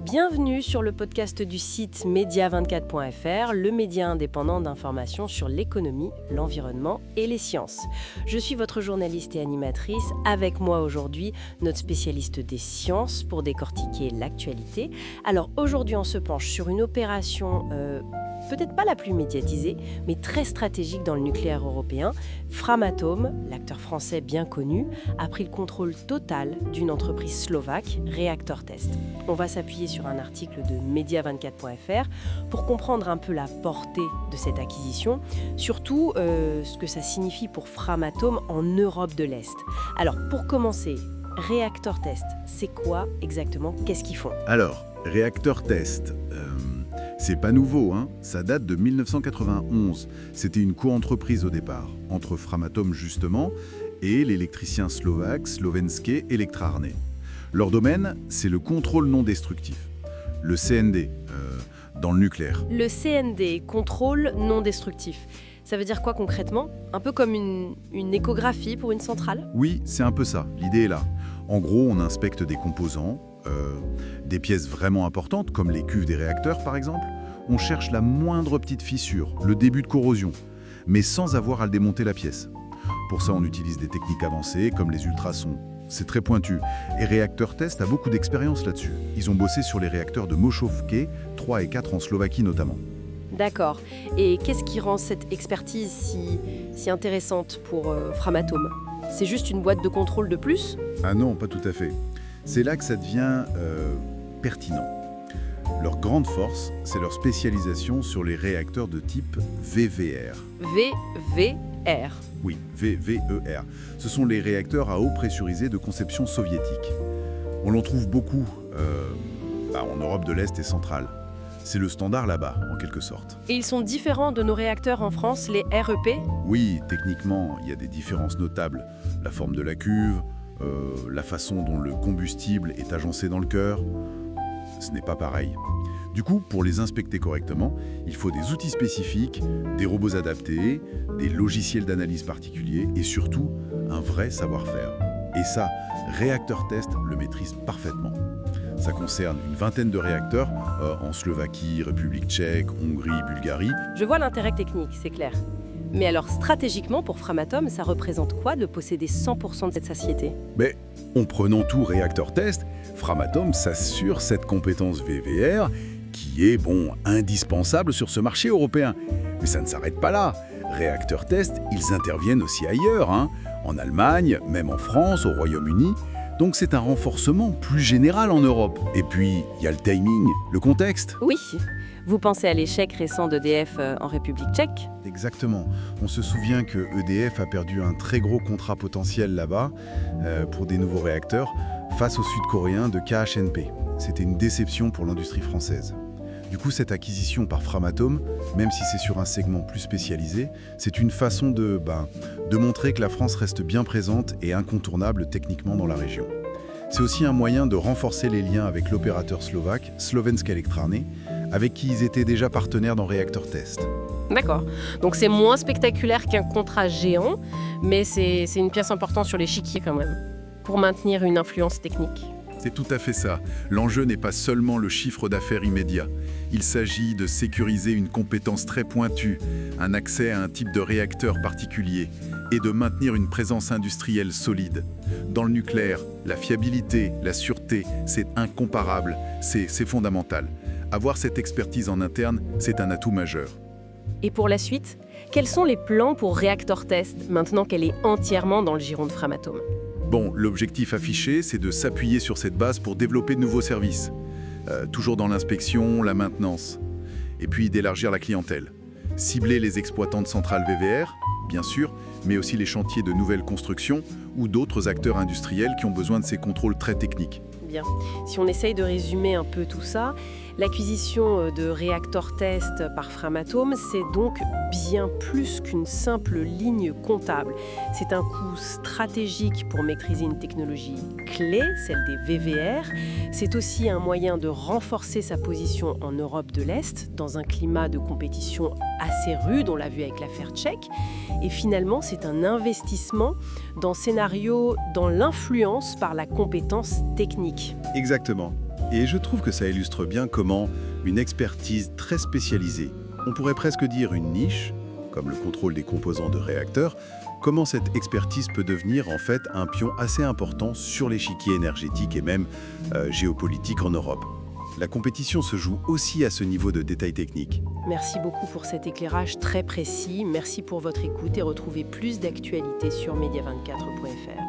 Bienvenue sur le podcast du site media24.fr, le média indépendant d'information sur l'économie, l'environnement et les sciences. Je suis votre journaliste et animatrice. Avec moi aujourd'hui, notre spécialiste des sciences pour décortiquer l'actualité. Alors aujourd'hui, on se penche sur une opération peut-être pas la plus médiatisée, mais très stratégique dans le nucléaire européen. Framatome, l'acteur français bien connu, a pris le contrôle total d'une entreprise slovaque, Reactor Test. On va s'appuyer sur un article de media24.fr pour comprendre un peu la portée de cette acquisition, surtout ce que ça signifie pour Framatome en Europe de l'Est. Alors, pour commencer, Reactor Test, c'est quoi exactement? Qu'est-ce qu'ils font? Alors, Reactor Test, c'est pas nouveau, hein. Ça date de 1991. C'était une co-entreprise au départ, entre Framatome justement et l'électricien slovaque Slovenské elektrárne. Leur domaine, c'est le contrôle non destructif, le CND, dans le nucléaire. Le CND, contrôle non destructif. Ça veut dire quoi concrètement? Un peu comme une échographie pour une centrale? Oui, c'est un peu ça, l'idée est là. En gros, on inspecte des composants, des pièces vraiment importantes, comme les cuves des réacteurs par exemple. On cherche la moindre petite fissure, le début de corrosion, mais sans avoir à le démonter la pièce. Pour ça, on utilise des techniques avancées, comme les ultrasons. C'est très pointu. Et Reactor Test a beaucoup d'expérience là-dessus. Ils ont bossé sur les réacteurs de Mochovce 3 et 4 en Slovaquie notamment. D'accord. Et qu'est-ce qui rend cette expertise si intéressante pour Framatome? C'est juste une boîte de contrôle de plus? Ah non, pas tout à fait. C'est là que ça devient pertinent. Leur grande force, c'est leur spécialisation sur les réacteurs de type VVR. VVR. Oui, VVER. Ce sont les réacteurs à eau pressurisée de conception soviétique. On l'en trouve beaucoup en Europe de l'Est et centrale. C'est le standard là-bas, en quelque sorte. Et ils sont différents de nos réacteurs en France, les REP? Oui, techniquement, il y a des différences notables. La forme de la cuve, la façon dont le combustible est agencé dans le cœur, ce n'est pas pareil. Du coup, pour les inspecter correctement, il faut des outils spécifiques, des robots adaptés, des logiciels d'analyse particuliers et surtout, un vrai savoir-faire. Et ça, Reactor Test le maîtrise parfaitement. Ça concerne une vingtaine de réacteurs en Slovaquie, République tchèque, Hongrie, Bulgarie. Je vois l'intérêt technique, c'est clair. Mais alors, stratégiquement, pour Framatome, ça représente quoi de posséder 100% de cette société? Mais en prenant tout Reactor Test, Framatome s'assure cette compétence VVR qui est, indispensable sur ce marché européen. Mais ça ne s'arrête pas là. Reactor Test, ils interviennent aussi ailleurs, en Allemagne, même en France, au Royaume-Uni. Donc c'est un renforcement plus général en Europe. Et puis, il y a le timing, le contexte. Oui. Vous pensez à l'échec récent d'EDF en République tchèque? Exactement. On se souvient que EDF a perdu un très gros contrat potentiel là-bas pour des nouveaux réacteurs face aux Sud-Coréens de KHNP. C'était une déception pour l'industrie française. Du coup, cette acquisition par Framatome, même si c'est sur un segment plus spécialisé, c'est une façon de montrer que la France reste bien présente et incontournable techniquement dans la région. C'est aussi un moyen de renforcer les liens avec l'opérateur slovaque Slovenské elektrárne, avec qui ils étaient déjà partenaires dans Reactor Test. D'accord. Donc c'est moins spectaculaire qu'un contrat géant, mais c'est une pièce importante sur l'échiquier quand même, pour maintenir une influence technique. C'est tout à fait ça. L'enjeu n'est pas seulement le chiffre d'affaires immédiat. Il s'agit de sécuriser une compétence très pointue, un accès à un type de réacteur particulier et de maintenir une présence industrielle solide. Dans le nucléaire, la fiabilité, la sûreté, c'est incomparable, c'est fondamental. Avoir cette expertise en interne, c'est un atout majeur. Et pour la suite, quels sont les plans pour Reactor Test, maintenant qu'elle est entièrement dans le giron de Framatome? L'objectif affiché, c'est de s'appuyer sur cette base pour développer de nouveaux services. Toujours dans l'inspection, la maintenance. Et puis d'élargir la clientèle. Cibler les exploitants de centrales VVR, bien sûr, mais aussi les chantiers de nouvelles constructions ou d'autres acteurs industriels qui ont besoin de ces contrôles très techniques. Bien. Si on essaye de résumer un peu tout ça, l'acquisition de Reactor Test par Framatome, c'est donc bien plus qu'une simple ligne comptable. C'est un coup stratégique pour maîtriser une technologie clé, celle des VVR. C'est aussi un moyen de renforcer sa position en Europe de l'Est, dans un climat de compétition assez rude, on l'a vu avec l'affaire tchèque. Et finalement, c'est un investissement dans scénario, dans l'influence par la compétence technique. Exactement. Et je trouve que ça illustre bien comment une expertise très spécialisée, on pourrait presque dire une niche, comme le contrôle des composants de réacteurs, comment cette expertise peut devenir en fait un pion assez important sur l'échiquier énergétique et même géopolitique en Europe. La compétition se joue aussi à ce niveau de détail technique. Merci beaucoup pour cet éclairage très précis. Merci pour votre écoute et retrouvez plus d'actualités sur media24.fr.